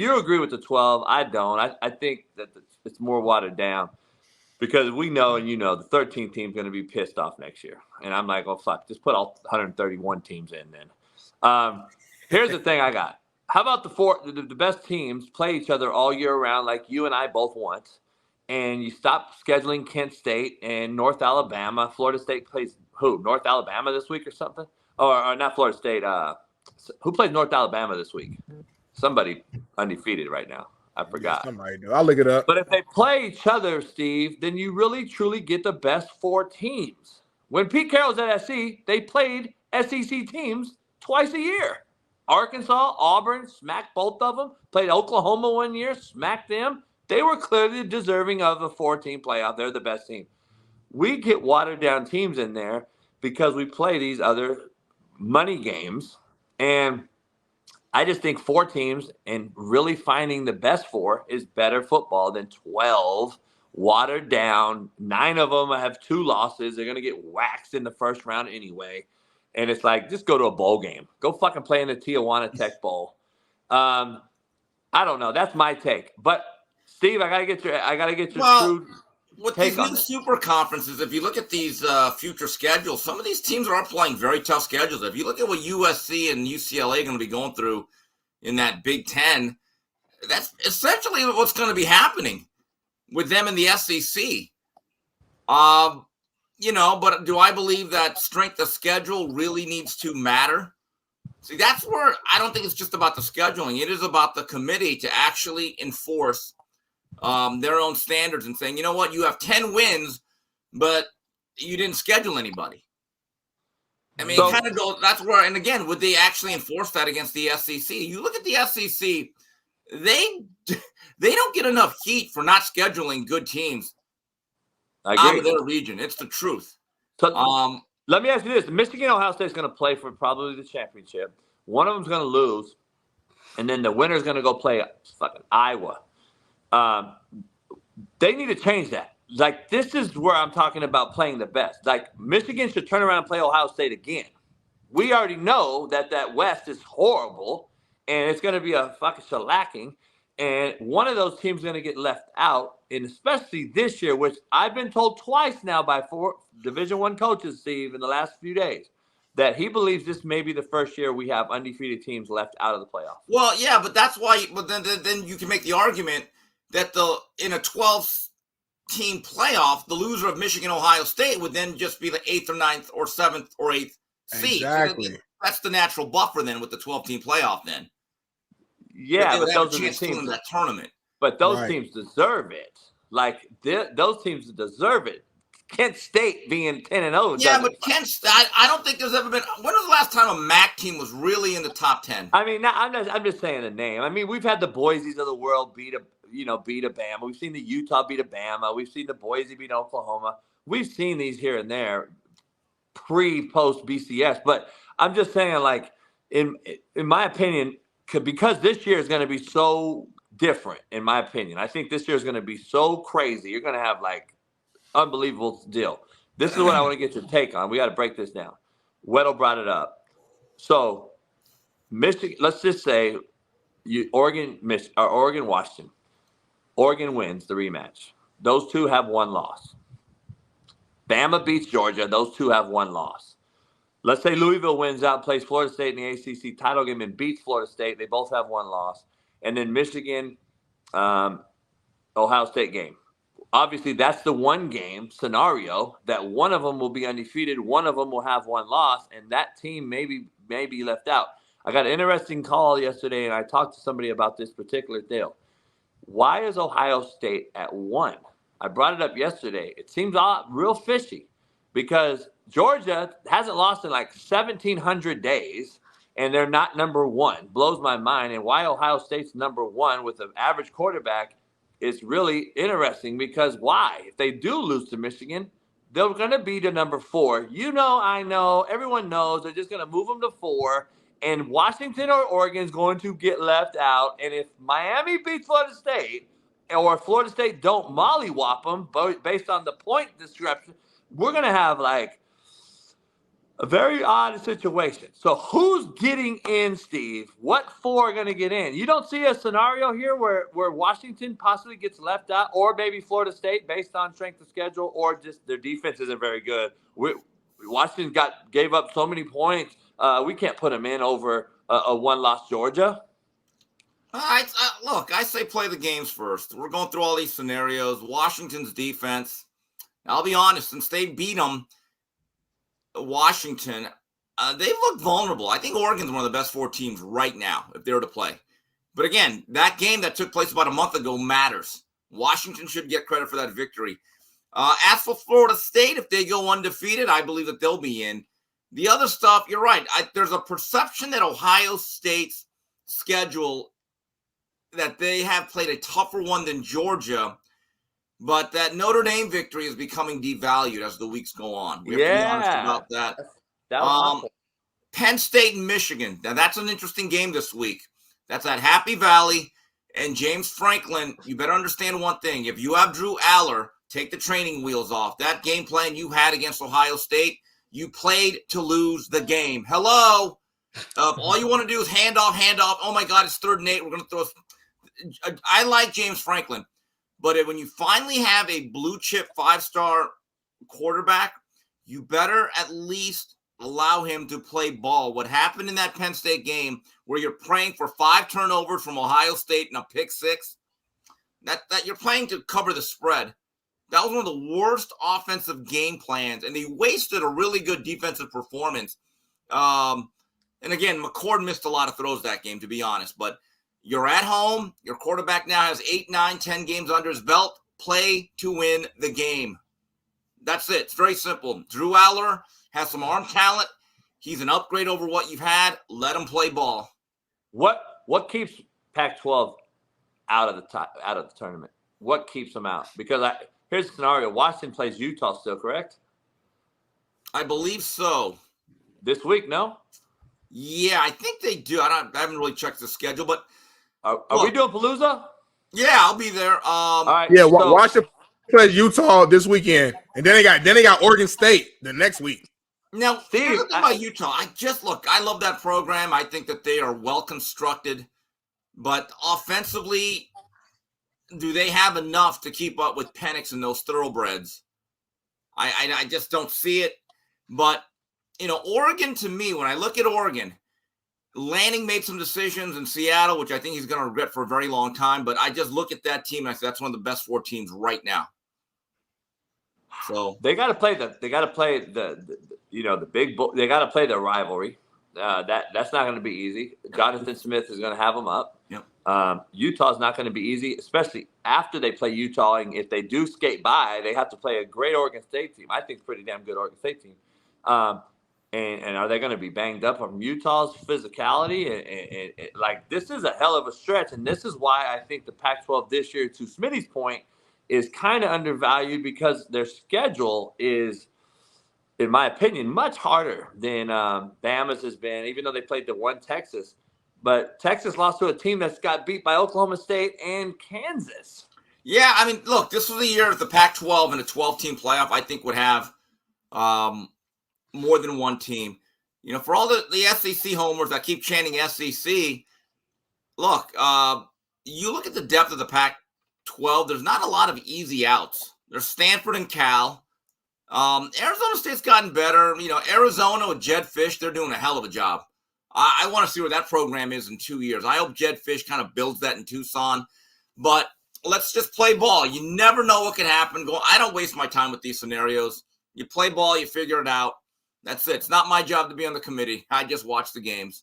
You agree with the 12. I don't. I think that it's more watered down because we know and the 13th team's going to be pissed off next year. And I'm like, oh, fuck, just put all 131 teams in then. Here's the thing I got. How about the best teams play each other all year round like you and I both want, and you stop scheduling Kent State and North Alabama. Florida State plays who? North Alabama this week or something? Or not Florida State. Who plays North Alabama this week? Somebody undefeated right now. I forgot. Somebody do. I'll look it up. But if they play each other, Steve, then you really, truly get the best 4 teams. When Pete Carroll's at SC, they played SEC teams twice a year. Arkansas, Auburn, smacked both of them. Played Oklahoma one year, smacked them. They were clearly deserving of a 4-team playoff. They're the best team. We get watered-down teams in there because we play these other money games. And I just think 4 teams and really finding the best 4 is better football than 12 watered down. 9 of them have 2 losses. They're going to get waxed in the first round anyway. And it's like, just go to a bowl game. Go fucking play in the Tijuana Tech Bowl. I don't know. That's my take. But Steve, I gotta get your true with take these on new it. super conferences. If you look at these future schedules, some of these teams are playing very tough schedules. If you look at what USC and UCLA are going to be going through in that Big Ten, that's essentially what's going to be happening with them in the SEC. But do I believe that strength of schedule really needs to matter? See, that's where I don't think it's just about the scheduling. It is about the committee to actually enforce their own standards and saying, you know what, you have 10 wins, but you didn't schedule anybody. I mean, it kind of goes, that's where, and again, would they actually enforce that against the SEC? You look at the SEC, they don't get enough heat for not scheduling good teams out of their region. It's the truth. So, let me ask you this. Michigan, Ohio State is going to play for probably the championship. One of them is going to lose, and then the winner is going to go play fucking Iowa. They need to change that. Like, this is where I'm talking about playing the best. Like, Michigan should turn around and play Ohio State again. We already know that West is horrible, and it's going to be a fucking shellacking. And one of those teams is going to get left out, and especially this year, which I've been told twice now by 4 Division I coaches, Steve, in the last few days, that he believes this may be the first year we have undefeated teams left out of the playoffs. Well, yeah, but that's why. But then you can make the argument that in a 12-team playoff, the loser of Michigan, Ohio State would then just be the 8th or 9th or 7th or 8th seed. Exactly. So that's the natural buffer then with the 12-team playoff then. Yeah, but those are the teams in teams that tournament. But those teams deserve it. Like, those teams deserve it. Kent State being 10-0. Yeah, but Kent State, I don't think there's ever been. When was the last time a MAC team was really in the top 10? I mean, I'm just saying the name. I mean, we've had the Boise's of the world beat a Bama. We've seen the Utah beat a Bama. We've seen the Boise beat Oklahoma. We've seen these here and there, post BCS. But I'm just saying, like, in my opinion, because this year is going to be so different, in my opinion. I think this year is going to be so crazy. You're going to have, like, unbelievable deal. This is what I want to get your take on. We got to break this down. Weddle brought it up. So, Michigan, let's just say Oregon, Washington. Oregon wins the rematch. Those 2 have 1 loss. Bama beats Georgia. Those 2 have 1 loss. Let's say Louisville wins out, plays Florida State in the ACC title game and beats Florida State. They both have 1 loss. And then Michigan, Ohio State game. Obviously, that's the one game scenario that one of them will be undefeated, one of them will have 1 loss, and that team may be left out. I got an interesting call yesterday, and I talked to somebody about this particular deal. Why is Ohio State at 1? I brought it up yesterday. It seems real fishy because Georgia hasn't lost in like 1,700 days, and they're not number 1. Blows my mind. And why Ohio State's number 1 with an average quarterback is really interesting because why? If they do lose to Michigan, they're going to be to number 4. You know, I know, everyone knows they're just going to move them to 4, and Washington or Oregon is going to get left out. And if Miami beats Florida State or Florida State don't mollywop them based on the point discrepancy, we're going to have like A very odd situation. So who's getting in, Steve? What four are going to get in? You don't see a scenario here where Washington possibly gets left out, or maybe Florida State based on strength of schedule, or just their defense isn't very good. Washington gave up so many points. We can't put them in over a one-loss Georgia. Look, I say play the games first. We're going through all these scenarios. Washington's defense, I'll be honest, since they beat them, Washington, they've looked vulnerable. I think Oregon's one of the best four teams right now if they were to play. But again, that game that took place about a month ago matters. Washington should get credit for that victory. As for Florida State, if they go undefeated, I believe that they'll be in. The other stuff, you're right. There's a perception that Ohio State's schedule, that they have played a tougher one than Georgia, but that Notre Dame victory is becoming devalued as the weeks go on. We have to be honest about that. That was Penn State and Michigan. Now, that's an interesting game this week. That's at Happy Valley. And James Franklin, you better understand one thing. If you have Drew Aller, take the training wheels off. That game plan you had against Ohio State, you played to lose the game. Hello? All you want to do is hand off. Oh, my God, it's 3rd and 8. We're going to throw – I like James Franklin. But when you finally have a blue-chip 5-star quarterback, you better at least allow him to play ball. What happened in that Penn State game where you're praying for 5 turnovers from Ohio State and a pick 6, that you're playing to cover the spread. That was one of the worst offensive game plans, and they wasted a really good defensive performance. And again, McCord missed a lot of throws that game, to be honest, but you're at home. Your quarterback now has 8, 9, 10 games under his belt. Play to win the game. That's it. It's very simple. Drew Aller has some arm talent. He's an upgrade over what you've had. Let him play ball. What keeps Pac-12 out of the tournament? What keeps them out? Because here's the scenario: Washington plays Utah still, correct? I believe so. This week, no? Yeah, I think they do. I haven't really checked the schedule, but are we doing Palooza? Yeah, I'll be there. All right. Yeah, Washington plays Utah this weekend, and then they got Oregon State the next week. Now, here's the thing about Utah. I love that program. I think that they are well constructed, but offensively, do they have enough to keep up with Penix and those thoroughbreds? I just don't see it. But Oregon, to me, when I look at Oregon, Lanning made some decisions in Seattle, which I think he's going to regret for a very long time. But I just look at that team and I say that's one of the best 4 teams right now. So they got to play the big bull. They got to play the rivalry. That's not going to be easy. Jonathan Smith is going to have them up. Yep. Utah's not going to be easy, especially after they play Utah. And if they do skate by, they have to play a great Oregon State team. I think pretty damn good Oregon State team. And are they going to be banged up from Utah's physicality? And like, this is a hell of a stretch. And this is why I think the Pac-12 this year, to Smitty's point, is kind of undervalued, because their schedule is, in my opinion, much harder than Bama's has been, even though they played the one Texas. But Texas lost to a team that's got beat by Oklahoma State and Kansas. Yeah, I mean, look, this was the year that the Pac-12 and a 12-team playoff, I think, would have more than one team. For all the SEC homers that keep chanting SEC, look, you look at the depth of the Pac-12, there's not a lot of easy outs. There's Stanford and Cal. Arizona State's gotten better. Arizona with Jed Fish, they're doing a hell of a job. I want to see where that program is in 2 years. I hope Jed Fish kind of builds that in Tucson. But let's just play ball. You never know what can happen. I don't waste my time with these scenarios. You play ball, you figure it out. That's it. It's not my job to be on the committee. I just watch the games.